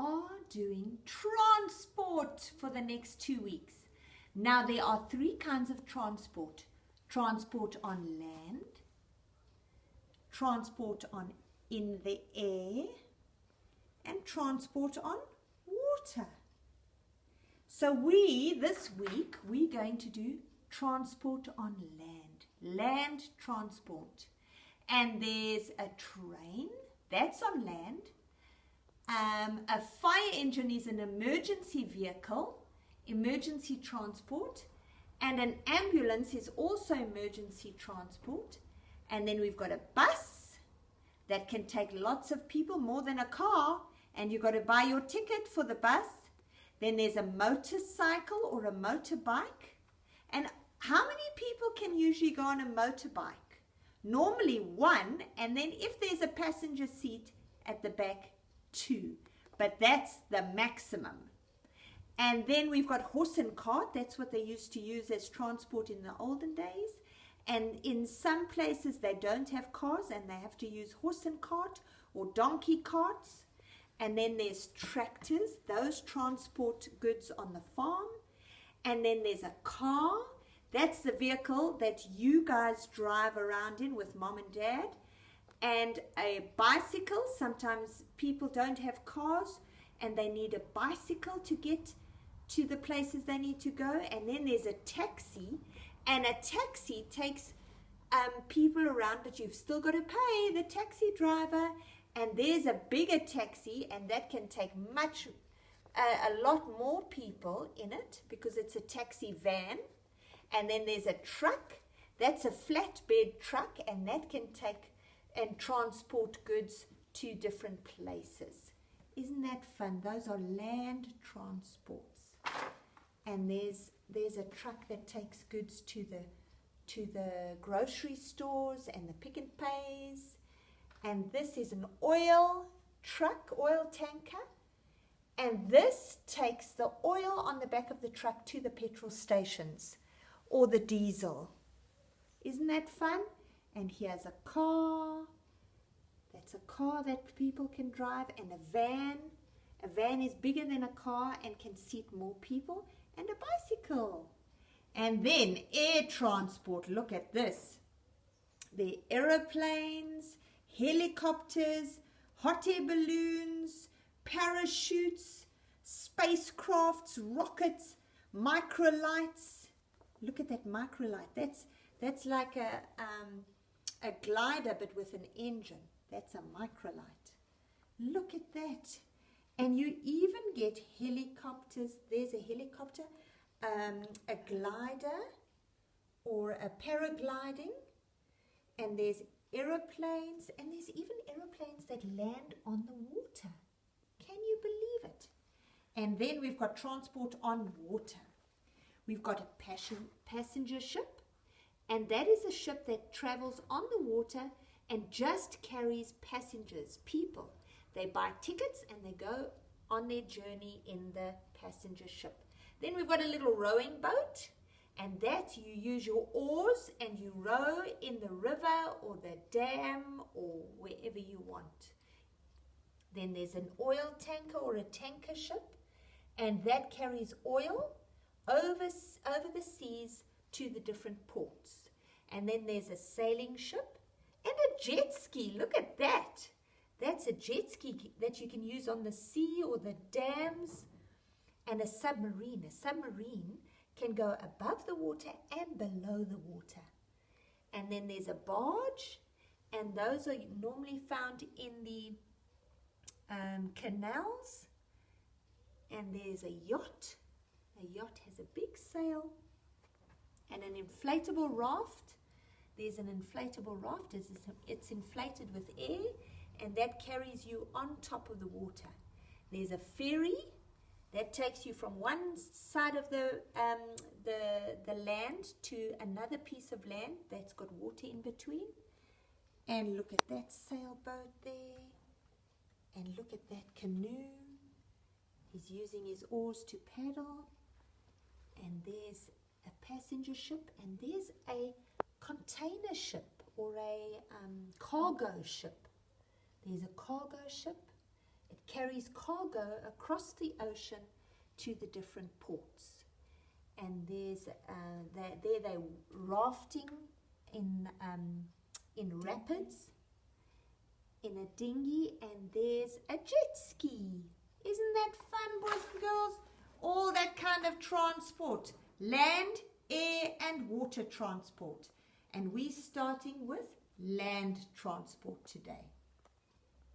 are doing transport for the next 2 weeks. Now, there are 3 kinds of transport. Transport on land, transport in the air, and transport on water. So this week, we're going to do transport on land transport. And there's a train, that's on land. A fire engine is an emergency vehicle, emergency transport. And an ambulance is also emergency transport. And then we've got a bus that can take lots of people, more than a car. And you've got to buy your ticket for the bus. Then there's a motorcycle or a motorbike. And how many people can usually go on a motorbike? Normally 1, and then if there's a passenger seat at the back, 2. But that's the maximum. And then we've got horse and cart. That's what they used to use as transport in the olden days. And in some places they don't have cars and they have to use horse and cart or donkey carts. And then there's tractors. Those transport goods on the farm. And then there's a car. That's the vehicle that you guys drive around in with mom and dad. And a bicycle. Sometimes people don't have cars and they need a bicycle to get to the places they need to go. And then there's a taxi. And a taxi takes people around, but you've still got to pay the taxi driver. And there's a bigger taxi, and that can take a lot more people in it because it's a taxi van. And then there's a truck. That's a flatbed truck, and that can take and transport goods to different places. Isn't that fun? Those are land transports. And there's a truck that takes goods to the grocery stores and the Pick and Pays. And this is an oil truck, oil tanker. And this takes the oil on the back of the truck to the petrol stations or the diesel. Isn't that fun? And here's a car. That's a car that people can drive, and a van. A van is bigger than a car and can seat more people, and a bicycle. And then air transport. Look at this. The aeroplanes, helicopters, hot air balloons, parachutes, spacecrafts, rockets, microlights. Look at that microlight. That's like a glider but with an engine. That's a microlight. Look at that. And you even get helicopters. There's a helicopter, a glider or a paragliding. And there's aeroplanes. And there's even aeroplanes that land on the water. Can you believe it? And then we've got transport on water. We've got a passenger ship. And that is a ship that travels on the water and just carries passengers, people. They buy tickets and they go on their journey in the passenger ship. Then we've got a little rowing boat, and that you use your oars and you row in the river or the dam or wherever you want. Then there's an oil tanker or a tanker ship, and that carries oil over the seas to the different ports. And then there's a sailing ship and a jet ski. Look at that. That's a jet ski that you can use on the sea or the dams. And a submarine. A submarine can go above the water and below the water. And then there's a barge, and those are normally found in the canals. And there's a yacht. A yacht has a big sail. And an inflatable raft. There's an inflatable raft. It's inflated with air, and that carries you on top of the water. There's a ferry that takes you from one side of the land to another piece of land that's got water in between. And look at that sailboat there. And look at that canoe. He's using his oars to paddle. And there's a passenger ship, and there's a container ship or a cargo ship. There's a cargo ship. It carries cargo across the ocean to the different ports. And there's they're rafting in rapids, in a dinghy, and there's a jet ski. Isn't that fun, boys and girls? All that kind of transport, land, air and water transport. And we're starting with land transport today.